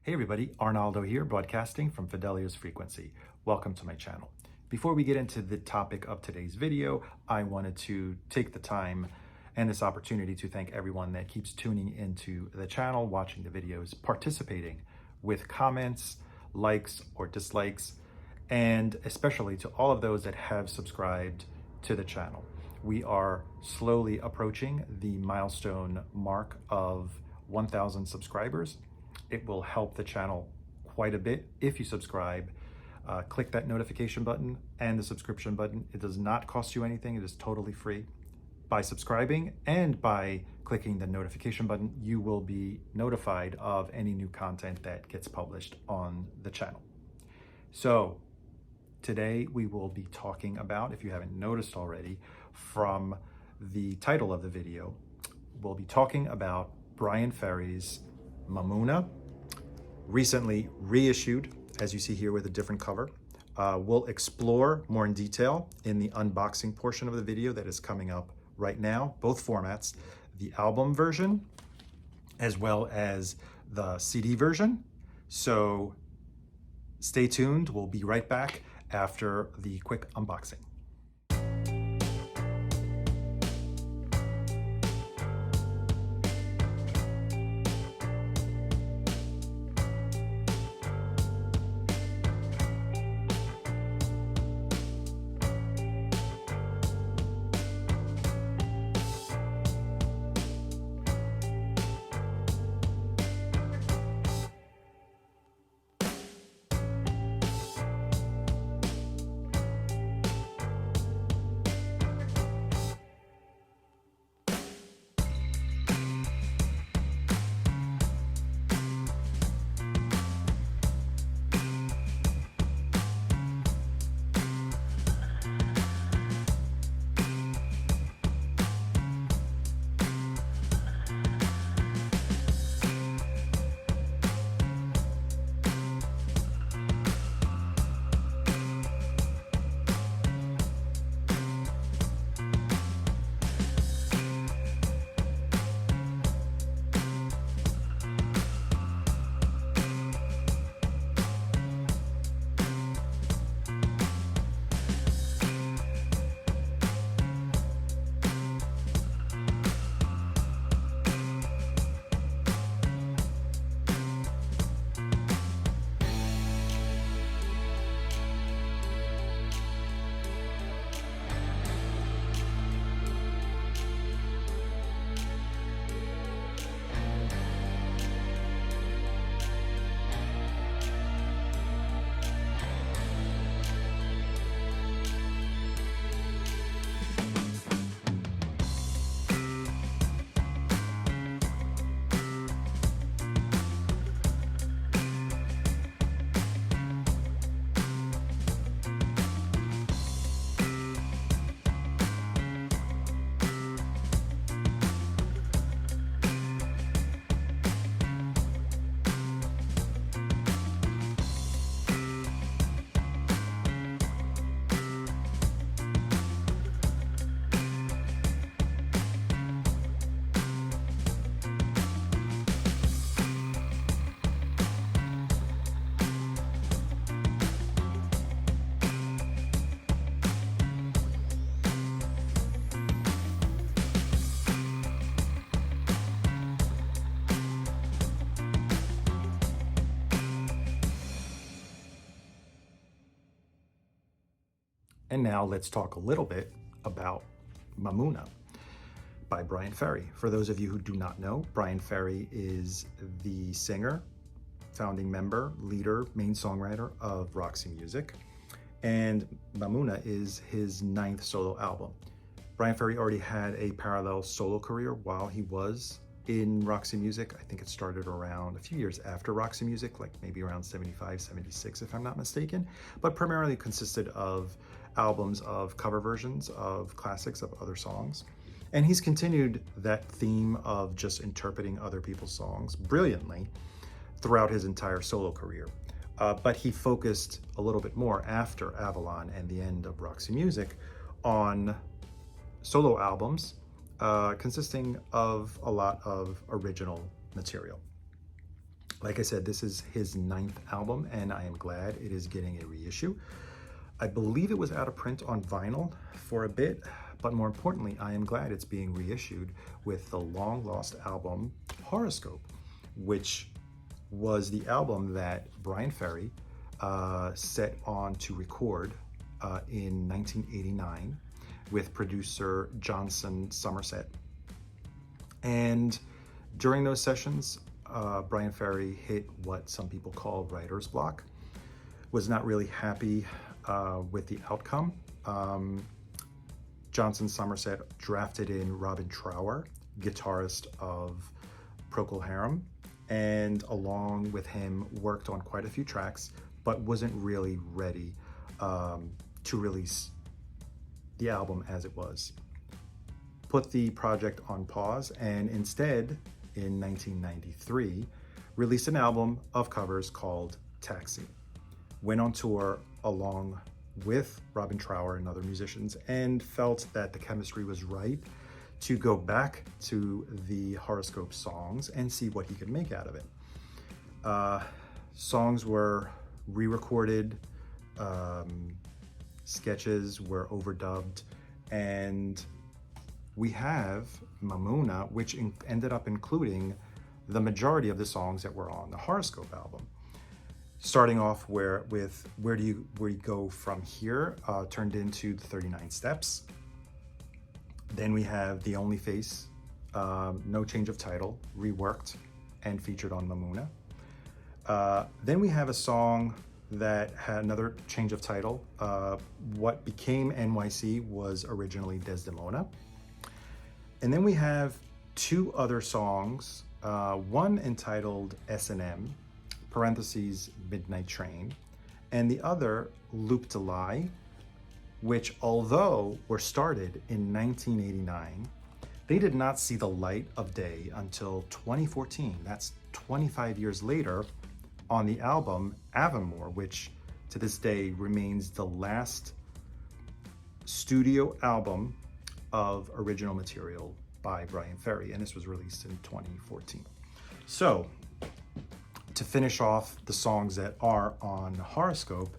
Hey everybody, Arnaldo here, broadcasting from Fidelia's Frequency. Welcome to my channel. Before we get into the topic of today's video, I wanted to take the time and this opportunity to thank everyone that keeps tuning into the channel, watching the videos, participating with comments, likes or dislikes, and especially to all of those that have subscribed to the channel. We are slowly approaching the milestone mark of 1,000 subscribers. It will help the channel quite a bit if you subscribe. Click that notification button and the subscription button. It does not cost you anything. It is totally free. By subscribing and by clicking the notification button, you will be notified of any new content that gets published on the channel. So today we will be talking about, if you haven't noticed already from the title of the video, we'll be talking about Bryan Ferry's Mamouna, recently reissued, as you see here with a different cover. We'll explore more in detail in the unboxing portion of the video that is coming up right now, both formats, the album version as well as the CD version. So stay tuned. We'll be right back after the quick unboxing. And now let's talk a little bit about Mamouna by Bryan Ferry. For those of you who do not know, Bryan Ferry is the singer, founding member, leader, main songwriter of Roxy Music. And Mamouna is his 9th solo album. Bryan Ferry already had a parallel solo career while he was in Roxy Music. I think it started around a few years after Roxy Music, like maybe around 75, 76, if I'm not mistaken, but primarily consisted of albums of cover versions of classics of other songs. And he's continued that theme of just interpreting other people's songs brilliantly throughout his entire solo career. But he focused a little bit more after Avalon and the end of Roxy Music on solo albums consisting of a lot of original material. Like I said, this is his 9th album, and I am glad it is getting a reissue. I believe it was out of print on vinyl for a bit, but more importantly, I am glad it's being reissued with the long-lost album Horoscope, which was the album that Bryan Ferry set on to record in 1989 with producer Johnson Somerset. And during those sessions, Bryan Ferry hit what some people call writer's block, was not really happy with the outcome. Johnson Somerset drafted in Robin Trower, guitarist of Procol Harum, and along with him worked on quite a few tracks, but wasn't really ready to release the album as it was. Put the project on pause, and instead, in 1993, released an album of covers called Taxi. Went on tour along with Robin Trower and other musicians, and felt that the chemistry was right to go back to the Horoscope songs and see what he could make out of it. Songs were re-recorded, sketches were overdubbed, and we have Mamouna, which ended up including the majority of the songs that were on the Horoscope album. Starting off with where do you go from here, turned into the 39 Steps. Then we have The Only Face, no change of title, reworked and featured on Mamouna. Then we have a song that had another change of title. What became NYC was originally Desdemona. And then we have 2 other songs, one entitled S&M, parentheses, Midnight Train, and the other, Loop de Lie, which although were started in 1989, they did not see the light of day until 2014. That's 25 years later on the album Avamore, which to this day remains the last studio album of original material by Bryan Ferry, and this was released in 2014. So, to finish off the songs that are on Horoscope,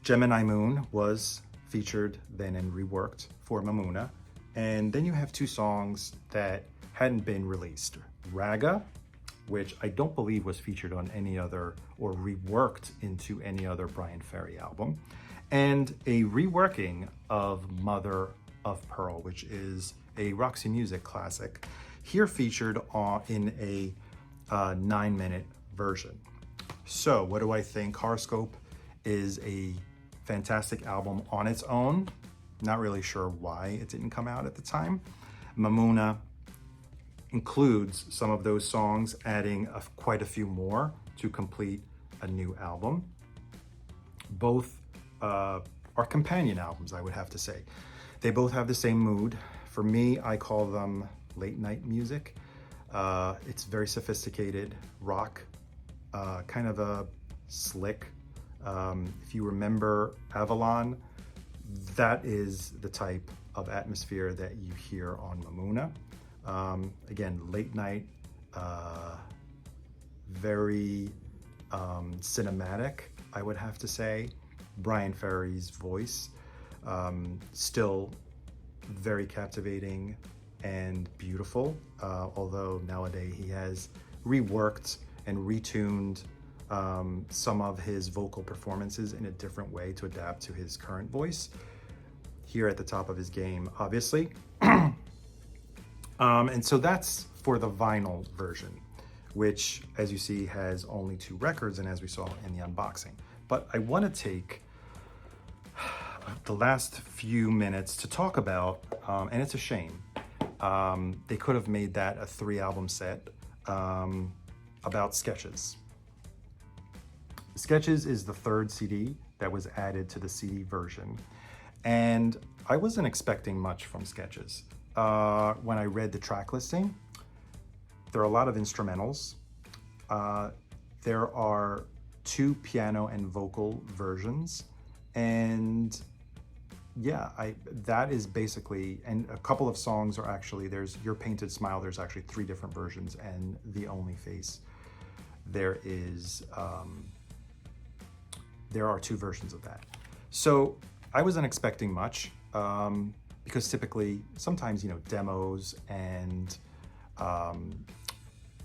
Gemini Moon was featured then and reworked for Mamouna. And then you have 2 songs that hadn't been released. Raga, which I don't believe was featured on any other or reworked into any other Bryan Ferry album, and a reworking of Mother of Pearl, which is a Roxy Music classic, here featured in a 9-minute version. So what do I think? Horoscope is a fantastic album on its own. Not really sure why it didn't come out at the time. Mamouna includes some of those songs, adding quite a few more to complete a new album. Both are companion albums, I would have to say. They both have the same mood. For me, I call them late night music. It's very sophisticated rock, kind of a slick. If you remember Avalon, that is the type of atmosphere that you hear on Mamouna. Again, late night, very cinematic, I would have to say. Bryan Ferry's voice, still very captivating and beautiful, although nowadays he has reworked and retuned some of his vocal performances in a different way to adapt to his current voice. Here at the top of his game, obviously. And so that's for the vinyl version, which, as you see, has only 2 records, and as we saw in the unboxing. But I want to take the last few minutes to talk about, and it's a shame, they could have made that a 3-album set, about Sketches. Sketches is the 3rd CD that was added to the CD version, and I wasn't expecting much from Sketches. When I read the track listing, there are a lot of instrumentals. There are 2 piano and vocal versions, and yeah, that is basically, and a couple of songs are actually, there's Your Painted Smile, there's actually 3 different versions, and The Only Face. there are two versions of that. So I wasn't expecting much, because typically, sometimes, demos and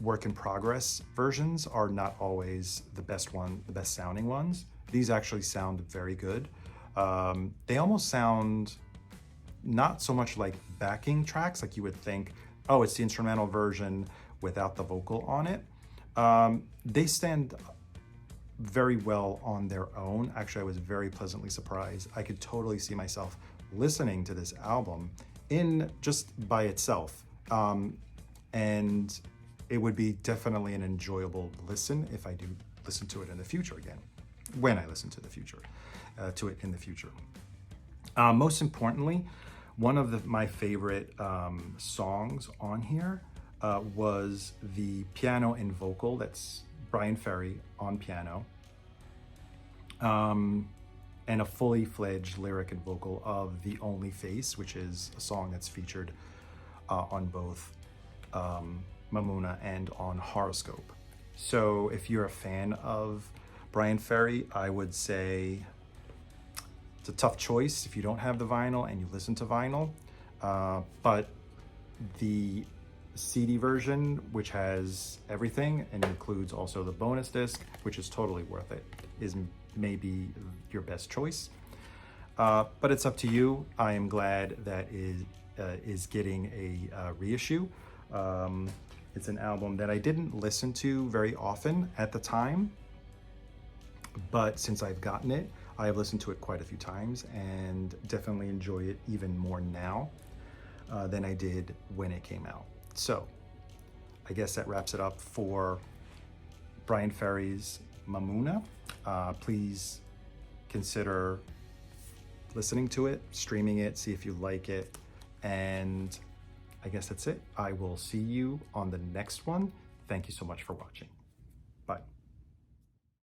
work in progress versions are not always the best sounding ones. These actually sound very good. They almost sound not so much like backing tracks, like you would think, oh, it's the instrumental version without the vocal on it. They stand very well on their own. Actually, I was very pleasantly surprised. I could totally see myself listening to this album in just by itself. And it would be definitely an enjoyable listen if I do listen to it in the future again, when I listen to it in the future. Most importantly, one of my favorite songs on here was the piano and vocal. That's Bryan Ferry on piano, and a fully fledged lyric and vocal of The Only Face, which is a song that's featured on both Mamouna and on Horoscope. So if you're a fan of Bryan Ferry, I would say it's a tough choice if you don't have the vinyl and you listen to vinyl, but the CD version, which has everything and includes also the bonus disc, which is totally worth it, is maybe your best choice. But it's up to you. I am glad that is getting a reissue. It's an album that I didn't listen to very often at the time, but since I've gotten it, I have listened to it quite a few times and definitely enjoy it even more now than I did when it came out. So I guess that wraps it up for Bryan Ferry's Mamouna. Please consider listening to it, streaming it, see if you like it, and I guess that's it. I will see you on the next one. Thank you so much for watching.